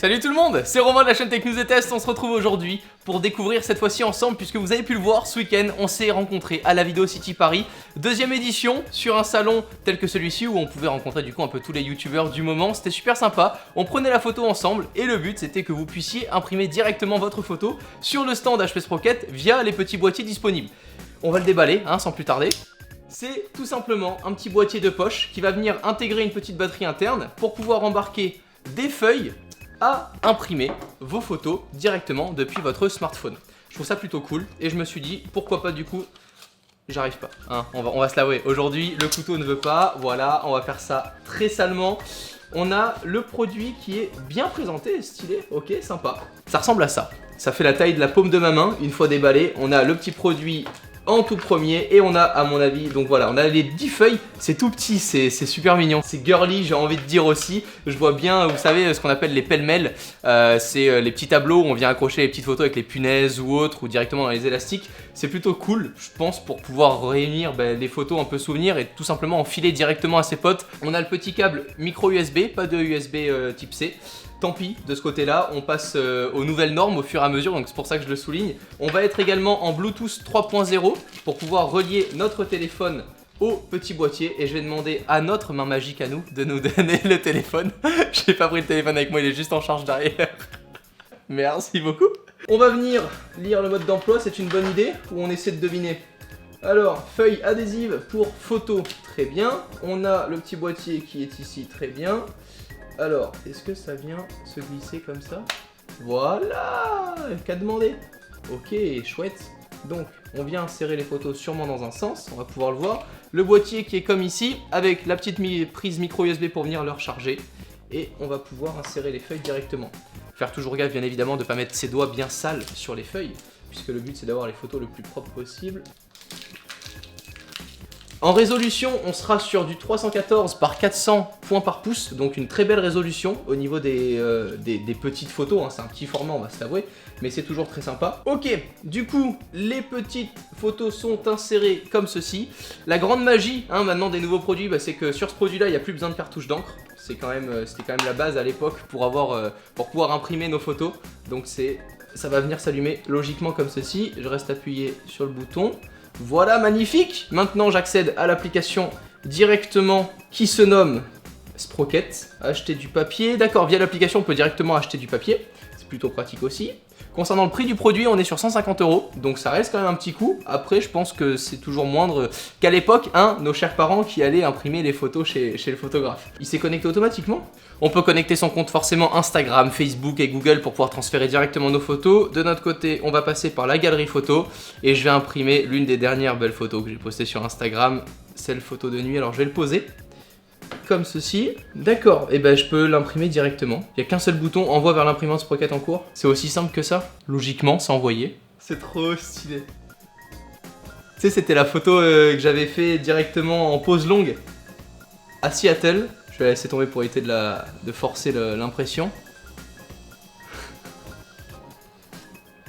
Salut tout le monde, c'est Romain de la chaîne Tech News et Test. On se retrouve aujourd'hui pour découvrir cette fois-ci ensemble, puisque vous avez pu le voir ce week-end, on s'est rencontrés à la Video City Paris, deuxième édition sur un salon tel que celui-ci où on pouvait rencontrer du coup un peu tous les youtubeurs du moment. C'était super sympa, on prenait la photo ensemble et le but c'était que vous puissiez imprimer directement votre photo sur le stand HP Sprocket via les petits boîtiers disponibles. On va le déballer sans plus tarder. C'est tout simplement un petit boîtier de poche qui va venir intégrer une petite batterie interne pour pouvoir embarquer des feuilles à imprimer vos photos directement depuis votre smartphone. Je trouve ça plutôt cool et je me suis dit pourquoi pas du coup. J'arrive pas, on va se l'avouer. Aujourd'hui le couteau ne veut pas, voilà, on va faire ça très salement. On a le produit qui est bien présenté, stylé, ok, sympa. Ça ressemble à ça, ça fait la taille de la paume de ma main. Une fois déballé, on a le petit produit en tout premier et on a à mon avis, donc voilà, on a les 10 feuilles, c'est tout petit, c'est super mignon, c'est girly, j'ai envie de dire aussi. Je vois bien, vous savez, ce qu'on appelle les pêle-mêle, c'est les petits tableaux où on vient accrocher les petites photos avec les punaises ou autres, ou directement dans les élastiques. C'est plutôt cool, je pense, pour pouvoir réunir des photos un peu souvenirs et tout simplement enfiler directement à ses potes. On a le petit câble micro USB, pas de USB type C. Tant pis, de ce côté-là, on passe aux nouvelles normes au fur et à mesure, donc c'est pour ça que je le souligne. On va être également en Bluetooth 3.0 pour pouvoir relier notre téléphone au petit boîtier. Et je vais demander à notre main magique à nous de nous donner le téléphone. J'ai pas pris le téléphone avec moi, il est juste en charge derrière. Merci beaucoup. On va venir lire le mode d'emploi, c'est une bonne idée, ou on essaie de deviner. Alors, feuille adhésive pour photo, très bien. On a le petit boîtier qui est ici, très bien. Alors, est-ce que ça vient se glisser comme ça? Voilà, qu'à demander. Ok, chouette. Donc, on vient insérer les photos sûrement dans un sens, on va pouvoir le voir. Le boîtier qui est comme ici, avec la petite prise micro USB pour venir le recharger. Et on va pouvoir insérer les feuilles directement. Faire toujours gaffe, bien évidemment, de ne pas mettre ses doigts bien sales sur les feuilles, puisque le but c'est d'avoir les photos le plus propres possible. En résolution, on sera sur du 314 par 400 points par pouce, donc une très belle résolution au niveau des petites photos, c'est un petit format, on va se l'avouer, mais c'est toujours très sympa. Ok, du coup, les petites photos sont insérées comme ceci. La grande magie maintenant des nouveaux produits, c'est que sur ce produit-là, il n'y a plus besoin de cartouche d'encre. C'était quand même la base à l'époque pour pouvoir imprimer nos photos, donc ça va venir s'allumer logiquement comme ceci. Je reste appuyé sur le bouton. Voilà, magnifique. Maintenant, j'accède à l'application directement qui se nomme Sprocket. Acheter du papier. D'accord, via l'application, on peut directement acheter du papier. C'est plutôt pratique aussi. Concernant le prix du produit, on est sur 150 €, donc ça reste quand même un petit coup. Après, je pense que c'est toujours moindre qu'à l'époque, nos chers parents qui allaient imprimer les photos chez le photographe. Il s'est connecté automatiquement. On peut connecter son compte forcément Instagram, Facebook et Google pour pouvoir transférer directement nos photos. De notre côté, on va passer par la galerie photo et je vais imprimer l'une des dernières belles photos que j'ai postées sur Instagram, celle photo de nuit. Alors je vais le poser comme ceci. D'accord, et je peux l'imprimer directement. Il n'y a qu'un seul bouton, envoie vers l'imprimante Sprocket en cours. C'est aussi simple que ça. Logiquement, c'est envoyé. C'est trop stylé. Tu sais, c'était la photo que j'avais fait directement en pause longue à Seattle. Je vais la laisser tomber pour éviter de forcer l'impression.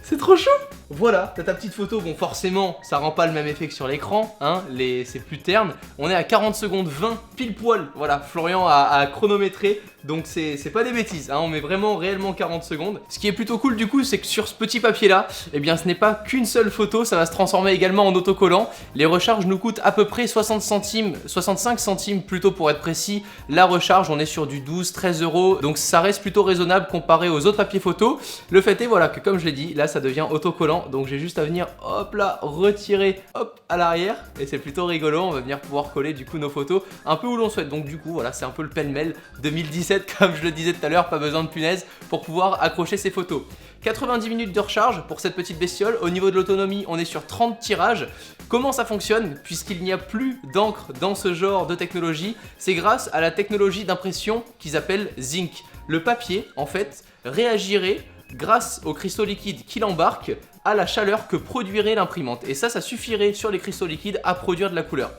C'est trop chou! Voilà, t'as ta petite photo, bon forcément ça rend pas le même effet que sur l'écran, c'est plus terne. On est à 40 secondes 20 pile poil, voilà, Florian a chronométré, donc c'est pas des bêtises, on met vraiment réellement 40 secondes. Ce qui est plutôt cool du coup, c'est que sur ce petit papier là, eh bien ce n'est pas qu'une seule photo, ça va se transformer également en autocollant. Les recharges nous coûtent à peu près 60 centimes, 65 centimes plutôt pour être précis. La recharge, on est sur du 12-13 €, donc ça reste plutôt raisonnable comparé aux autres papiers photo. Le fait est voilà que comme je l'ai dit, là ça devient autocollant. Donc j'ai juste à venir hop là retirer hop à l'arrière et c'est plutôt rigolo, on va venir pouvoir coller du coup nos photos un peu où l'on souhaite. Donc du coup voilà, c'est un peu le pêle-mêle 2017 comme je le disais tout à l'heure, pas besoin de punaise pour pouvoir accrocher ces photos. 90 minutes de recharge pour cette petite bestiole. Au niveau de l'autonomie, on est sur 30 tirages. Comment ça fonctionne? Puisqu'il n'y a plus d'encre dans ce genre de technologie, c'est grâce à la technologie d'impression qu'ils appellent Zinc. Le papier en fait réagirait grâce aux cristaux liquides qu'il embarque à la chaleur que produirait l'imprimante. Et ça suffirait sur les cristaux liquides à produire de la couleur.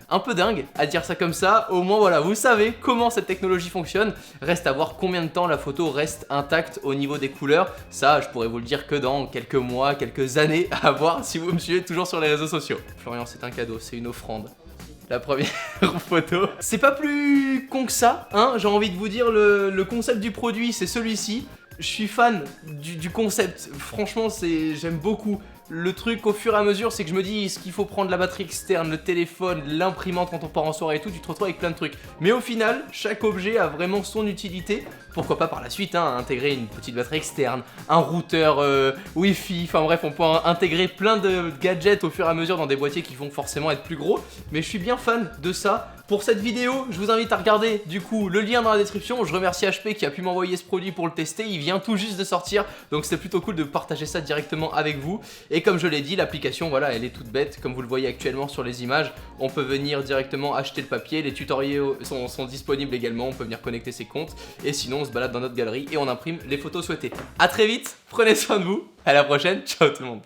Un peu dingue à dire ça comme ça, au moins voilà, vous savez comment cette technologie fonctionne. Reste à voir combien de temps la photo reste intacte au niveau des couleurs. Ça, je pourrais vous le dire que dans quelques mois, quelques années, à voir si vous me suivez toujours sur les réseaux sociaux. Florian, c'est un cadeau, c'est une offrande. La première photo. C'est pas plus con que ça, j'ai envie de vous dire, le concept du produit, c'est celui-ci. je suis fan du concept. Franchement, j'aime beaucoup. Le truc au fur et à mesure, c'est que je me dis, est-ce qu'il faut prendre la batterie externe, le téléphone, l'imprimante quand on part en soirée et tout, tu te retrouves avec plein de trucs. Mais au final, chaque objet a vraiment son utilité. Pourquoi pas par la suite, hein, intégrer une petite batterie externe, un routeur Wi-Fi, enfin bref, on peut intégrer plein de gadgets au fur et à mesure dans des boîtiers qui vont forcément être plus gros. Mais je suis bien fan de ça. Pour cette vidéo, je vous invite à regarder du coup le lien dans la description. Je remercie HP qui a pu m'envoyer ce produit pour le tester. Il vient tout juste de sortir, donc c'était plutôt cool de partager ça directement avec vous. Et comme je l'ai dit, l'application, voilà, elle est toute bête. Comme vous le voyez actuellement sur les images, on peut venir directement acheter le papier. Les tutoriels sont disponibles également. On peut venir connecter ses comptes. Et sinon, on se balade dans notre galerie et on imprime les photos souhaitées. A très vite, prenez soin de vous. À la prochaine, ciao tout le monde.